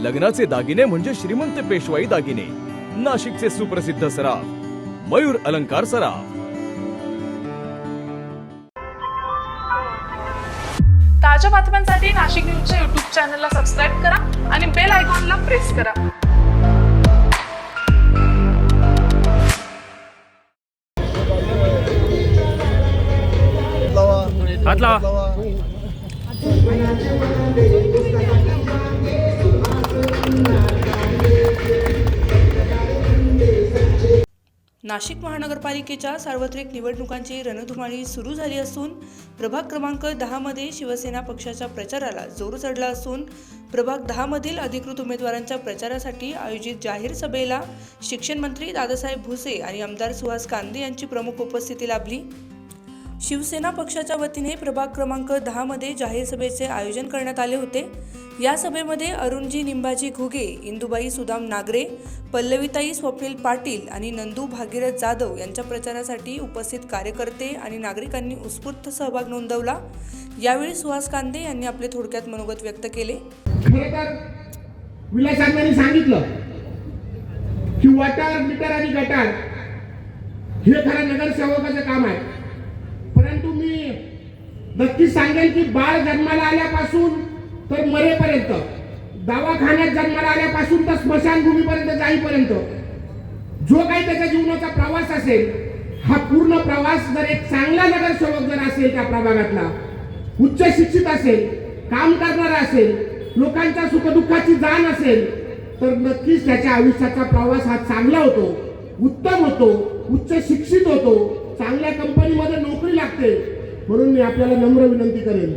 लग्नाचे दागिने म्हणजे श्रीमंत पेशवाई दागिने, नाशिकचे सुप्रसिद्ध सराफ मयूर अलंकार सराफ। ताज्या बातम्यांसाठी नाशिक न्यूजच्या YouTube चॅनलला सबस्क्राईब करा आणि बेल आयकॉनला प्रेस करा। हात लावा। नाशिक महानगरपालिकेच्या सार्वत्रिक निवडणुकांची रणधुमाळी सुरू झाली असून प्रभाग क्रमांक 10 मध्ये शिवसेना पक्षाच्या प्रचाराला जोर चढला असून प्रभाग 10 मधील अधिकृत उमेदवारांच्या प्रचारासाठी आयोजित जाहीर सभेला शिक्षण मंत्री दादासाहेब भुसे आणि आमदार सुहास कांदे यांची प्रमुख उपस्थिती लाभली। शिवसेना पक्षाच्या वतीने प्रभाग क्रमांक 10 मध्ये जाहीर सभेचे आयोजन करण्यात आले होते। या सभेमध्ये अरुणजी निंबाजी घुगे, इंदुबाई सुदाम नागरे, पल्लवीताई स्वप्नील पाटील आणि नंदू भागीरथ जाधव यांच्या प्रचारासाठी उपस्थित कार्यकर्ते आणि नागरिकांनी उत्स्फूर्त सहभाग नोंदवला। यावेळी सुहास कांदे यांनी आपले थोडक्यात मनोगत व्यक्त केले। खरंतर विलासांनी सांगितलं की वॉटर मीटर आणि गटार हे खरं नगरसेवकाचं काम आहे, परंतु मी नक्कीच सांगेन की बाळ जन्माला आल्यापासून तर मरेपर्यंत, दवाखान्यात जन्माला आल्यापासून तर स्मशानभूमीपर्यंत जाईपर्यंत जो काही त्याच्या जीवनाचा प्रवास असेल, हा पूर्ण प्रवास जर एक चांगला नगरसेवक जर असेल, त्या प्रभागातला उच्च शिक्षित असेल, काम करणारा असेल, लोकांच्या सुखदुःखाची जाण असेल, तर नक्कीच त्याच्या आयुष्याचा प्रवास हा चांगला होतो, उत्तम होतो, उच्च शिक्षित होतो, चांगल्या कंपनीमध्ये नोकरी लागते। म्हणून मी आपल्याला नम्र विनंती करेन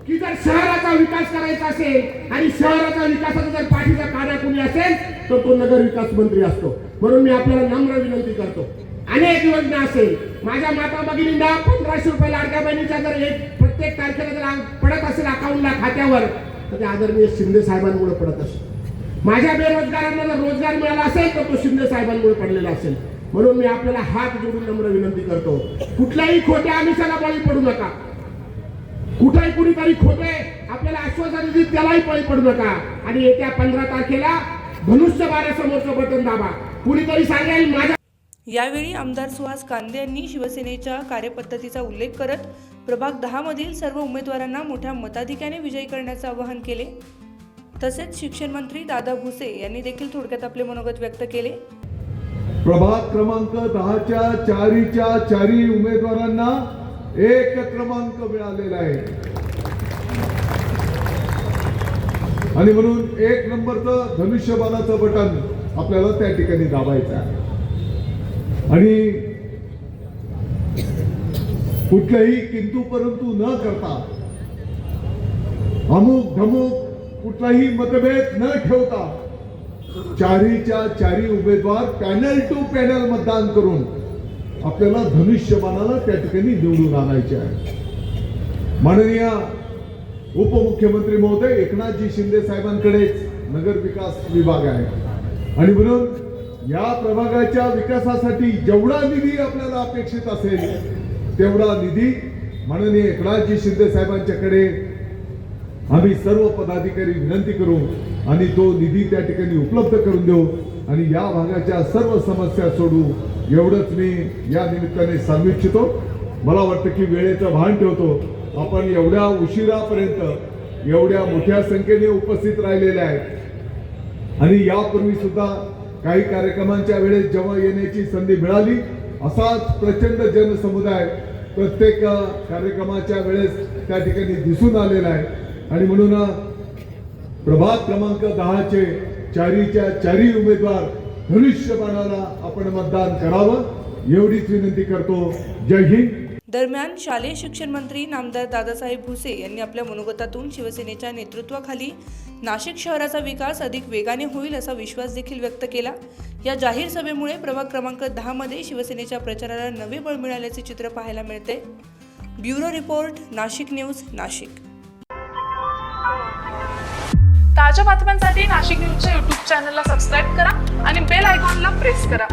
की जर शहराचा विकास करायचा असेल आणि शहराचा विकासाचा जर पाठीचा काना कोणी असेल तर तो नगर विकास मंत्री असतो। म्हणून मी आपल्याला नम्र विनंती करतो, अनेक योजना असेल, माझ्या माता भगिनींना 1500 रुपये लाडक्या बहिणीच्या जर एक प्रत्येक तारखेला जर पडत असेल अकाउंटला खात्यावर, तर ते आदरणीय शिंदे साहेबांमुळे पडत असेल। माझ्या बेरोजगारांना जर रोजगार मिळाला असेल तर तो शिंदे साहेबांमुळे पडलेला असेल। म्हणून मी आपल्याला हात जोडून नम्र विनंती करतो, कुठल्याही खोट्या आमिषाला बळी पडू नका। कुठेही कुणीतरी खोटे आपल्याला आश्वासन देईल त्यालाही बळी पडू नका। आणि येत्या 15 तारखेला धनुष्यबाणासमोरचं बटन दाबा। कुणीतरी सांगेल माझ्या। यावेळी आमदार सुहास कांदे यांनी शिवसेनेच्या कार्यपद्धतीचा उल्लेख करत प्रभाग 10 मधील सर्व उमेदवारांना मोठ्या मताधिक्याने विजयी करण्याचे आवाहन केले। तसेच शिक्षण मंत्री दादा भुसे यांनी देखील थोडक्यात आपले मनोगत व्यक्त केले। प्रभाग क्रमांक 10च्या चारी उमेदवारांना एक क्रमांक मिळालेला आहे आणि म्हणून 1 नंबरचं धनुष्यबाणाचं बटन आपल्याला त्या ठिकाणी दाबायचं आहे आणि कुठल्याही किंतु परंतु न करता, अमुक धमुक कुठलाही मतभेद न ठेवता चारीच्या चारी उमेदवार पॅनल टू पॅनल मतदान करून आपल्याला धनुष्यबाणाला त्या ठिकाणी निवडून आणायचे आहे। माननीय उपमुख्यमंत्री महोदय एकनाथजी शिंदे साहेबांकडेच नगर विकास विभाग आहे आणि म्हणून या प्रभागाच्या विकासासाठी जेवढा निधी आपल्याला अपेक्षित असेल तेवढा निधी माननीय एकनाथजी शिंदे साहेबांच्याकडे आम्ही सर्व पदाधिकारी विनंती करू आणि तो निधी त्या ठिकाणी उपलब्ध करून देऊ आणि या भागाच्या सर्व समस्या सोडू, एवढंच मी या निमित्ताने सांगू इच्छितो। मला वाटतं की वेळेचं भान ठेवतो, आपण एवढ्या उशिरापर्यंत एवढ्या मोठ्या संख्येने उपस्थित राहिलेले आहेत आणि यापूर्वी सुद्धा काही कार्यक्रमांच्या वेळेस जेव्हा येण्याची संधी मिळाली, असाच प्रचंड जनसमुदाय प्रत्येक कार्यक्रमाच्या वेळेस त्या ठिकाणी दिसून आलेला आहे आणि म्हणून प्रभाग क्रमांक 10चे चारीच्या चारी उमेदवार धनुष्यबाणाला आपण मतदान करावं, एवढीच विनंती करतो। जय हिंद। दरम्यान शालेय शिक्षण मंत्री नामदार दादासाहेब भुसे यांनी आपल्या मनोगतातून शिवसेनेच्या नेतृत्वाखाली नाशिक शहराचा विकास अधिक वेगाने होईल असा विश्वास देखील व्यक्त केला। या जाहीर सभेमुळे प्रभाग क्रमांक 10 मध्ये शिवसेनेच्या प्रचाराला नवे बळ मिळाल्याचे चित्र पाहायला मिळते। Bureau report, Nashik news, Nashik. ताज्या बातम्यांसाठी नाशिक न्यूजच्या YouTube चॅनलला सबस्क्राईब करा आणि बेल आयकॉनला प्रेस करा।